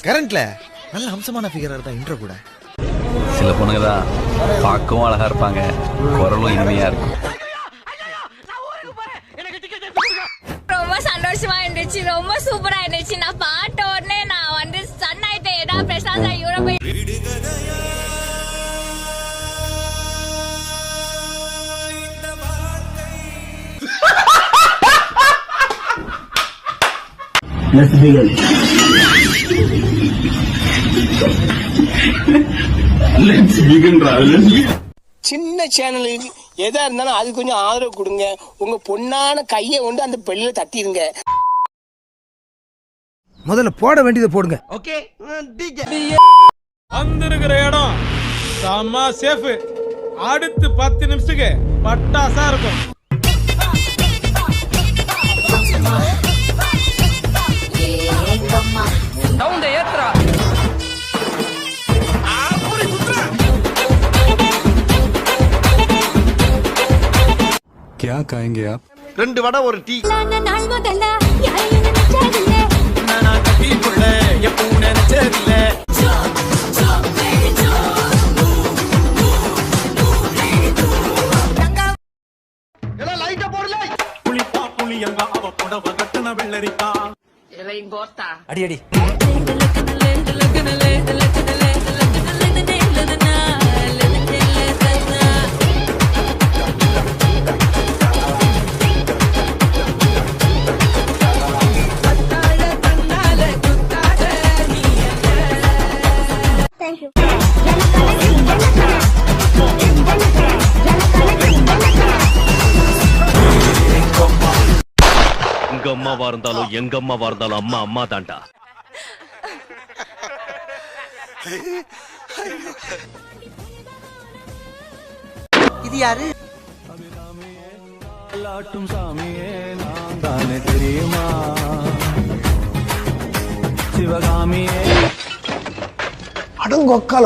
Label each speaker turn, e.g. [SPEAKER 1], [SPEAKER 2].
[SPEAKER 1] கரண்ட்ல நல்ல அம்சமான ஃபிகரா இருந்தா இன்ட்ரோ கூட.
[SPEAKER 2] சில பொண்ணுங்க தான் பார்க்கவும் அழகா இருப்பாங்க, குரலும் இனிமையா இருக்கும்.
[SPEAKER 3] ரொம்ப சந்தோஷமா இருந்துச்சு, ரொம்ப சூப்பரா இருந்துச்சு. நான் பாட்ட உடனே நான் வந்து சன் ஆயிட்டேன். ஏதா பிரசாந்த் ஐயோட போய்
[SPEAKER 4] சின்ன சேனலுக்கு எதா இருந்தாலும் அது கொஞ்சம் ஆதரவு கொடுங்க. உங்க பொண்ணான கையை கொண்டு அந்த பெல்ல தட்டிடுங்க.
[SPEAKER 1] முதல்ல போட வேண்டியதை போடுங்க.
[SPEAKER 5] ஓகே வந்திருக்கிற இடம் செம்ம சேஃப். அடுத்து 10 நிமிஷத்துக்கு பட்டாசா இருக்கும்.
[SPEAKER 6] क्या कहेंगे आप?
[SPEAKER 1] 2 வடை ஒரு டீ.
[SPEAKER 5] அடி அடி
[SPEAKER 7] உங்க அம்மாவா இருந்தாலும் எங்க அம்மாவா இருந்தாலும் அம்மா அம்மா தாண்டா.
[SPEAKER 4] இது யாரு?
[SPEAKER 6] சாமியே நான் தானே தெரியுமா சிவகாமியே
[SPEAKER 4] அடங்கொக்கால